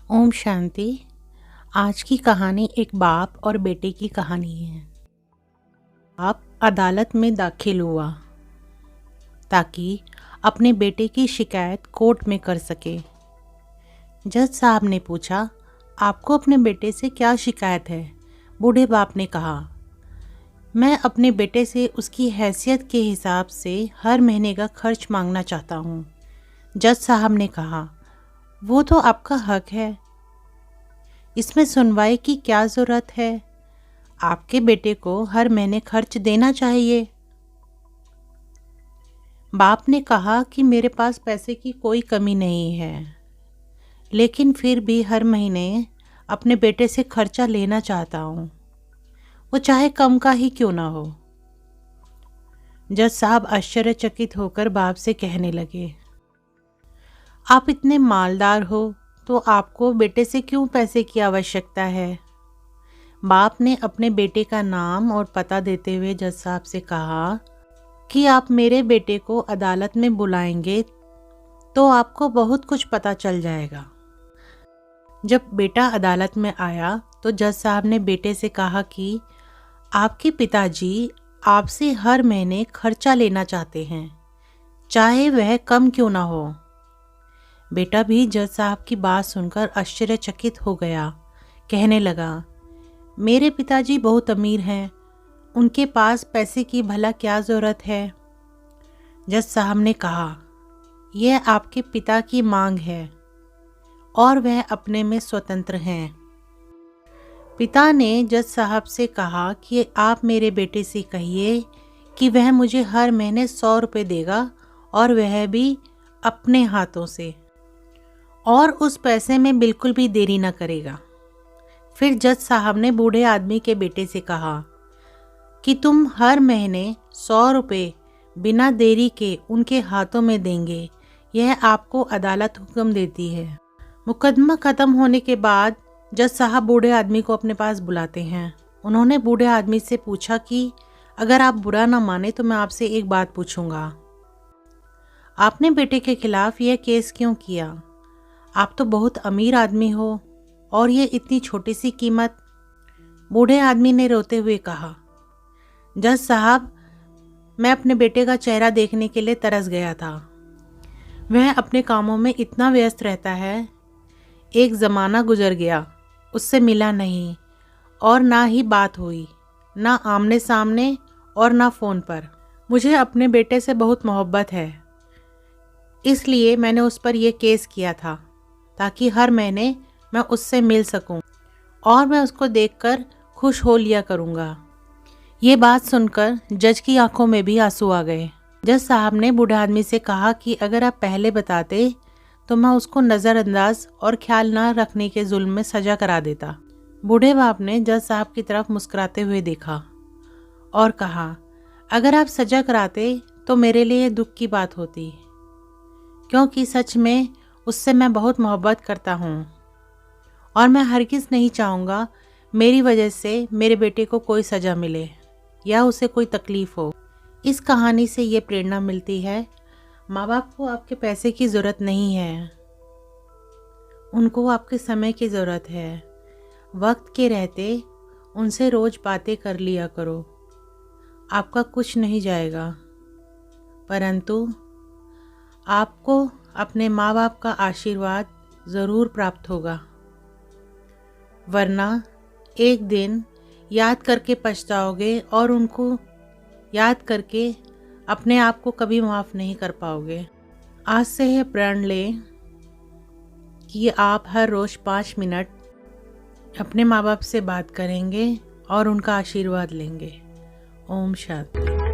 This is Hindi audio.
ओम शांति। आज की कहानी एक बाप और बेटे की कहानी है। बाप अदालत में दाखिल हुआ ताकि अपने बेटे की शिकायत कोर्ट में कर सके। जज साहब ने पूछा, आपको अपने बेटे से क्या शिकायत है? बूढ़े बाप ने कहा, मैं अपने बेटे से उसकी हैसियत के हिसाब से हर महीने का खर्च मांगना चाहता हूँ। जज साहब ने कहा, वो तो आपका हक है, इसमें सुनवाई की क्या ज़रूरत है? आपके बेटे को हर महीने खर्च देना चाहिए। बाप ने कहा कि मेरे पास पैसे की कोई कमी नहीं है, लेकिन फिर भी हर महीने अपने बेटे से खर्चा लेना चाहता हूँ, वो चाहे कम का ही क्यों ना हो। जज साहब आश्चर्यचकित होकर बाप से कहने लगे, आप इतने मालदार हो तो आपको बेटे से क्यों पैसे की आवश्यकता है? बाप ने अपने बेटे का नाम और पता देते हुए जज साहब से कहा कि आप मेरे बेटे को अदालत में बुलाएंगे तो आपको बहुत कुछ पता चल जाएगा। जब बेटा अदालत में आया तो जज साहब ने बेटे से कहा कि आपके पिताजी आपसे हर महीने खर्चा लेना चाहते हैं, चाहे वह कम क्यों ना हो। बेटा भी जज साहब की बात सुनकर आश्चर्यचकित हो गया। कहने लगा, मेरे पिताजी बहुत अमीर हैं, उनके पास पैसे की भला क्या ज़रूरत है? जज साहब ने कहा, यह आपके पिता की मांग है और वह अपने में स्वतंत्र हैं। पिता ने जज साहब से कहा कि आप मेरे बेटे से कहिए कि वह मुझे हर महीने 100 रुपये देगा और वह भी अपने हाथों से, और उस पैसे में बिल्कुल भी देरी न करेगा। फिर जज साहब ने बूढ़े आदमी के बेटे से कहा कि तुम हर महीने 100 रुपये बिना देरी के उनके हाथों में देंगे, यह आपको अदालत हुक्म देती है। मुकदमा ख़त्म होने के बाद जज साहब बूढ़े आदमी को अपने पास बुलाते हैं। उन्होंने बूढ़े आदमी से पूछा कि अगर आप बुरा ना माने तो मैं आपसे एक बात पूछूंगा, आपने बेटे के खिलाफ यह केस क्यों किया? आप तो बहुत अमीर आदमी हो और ये इतनी छोटी सी कीमत। बूढ़े आदमी ने रोते हुए कहा, जज साहब, मैं अपने बेटे का चेहरा देखने के लिए तरस गया था। वह अपने कामों में इतना व्यस्त रहता है, एक ज़माना गुजर गया, उससे मिला नहीं और ना ही बात हुई, ना आमने सामने और ना फ़ोन पर। मुझे अपने बेटे से बहुत मोहब्बत है, इसलिए मैंने उस पर यह केस किया था ताकि हर महीने मैं उससे मिल सकूं और मैं उसको देखकर खुश हो लिया करूंगा। ये बात सुनकर जज की आंखों में भी आंसू आ गए। जज साहब ने बूढ़े आदमी से कहा कि अगर आप पहले बताते तो मैं उसको नज़रअंदाज और ख्याल न रखने के जुल्म में सजा करा देता। बूढ़े बाप ने जज साहब की तरफ मुस्कुराते हुए देखा और कहा, अगर आप सजा कराते तो मेरे लिए दुख की बात होती, क्योंकि सच में उससे मैं बहुत मोहब्बत करता हूँ और मैं हरगिज़ नहीं चाहूँगा मेरी वजह से मेरे बेटे को कोई सज़ा मिले या उसे कोई तकलीफ़ हो। इस कहानी से ये प्रेरणा मिलती है, माँ बाप को आपके पैसे की ज़रूरत नहीं है, उनको आपके समय की ज़रूरत है। वक्त के रहते उनसे रोज़ बातें कर लिया करो, आपका कुछ नहीं जाएगा, परंतु आपको अपने माँ बाप का आशीर्वाद ज़रूर प्राप्त होगा, वरना एक दिन याद करके पछताओगे और उनको याद करके अपने आप को कभी माफ़ नहीं कर पाओगे। आज से यह प्रण लें कि आप हर रोज़ 5 मिनट अपने माँ बाप से बात करेंगे और उनका आशीर्वाद लेंगे। ओम शांति।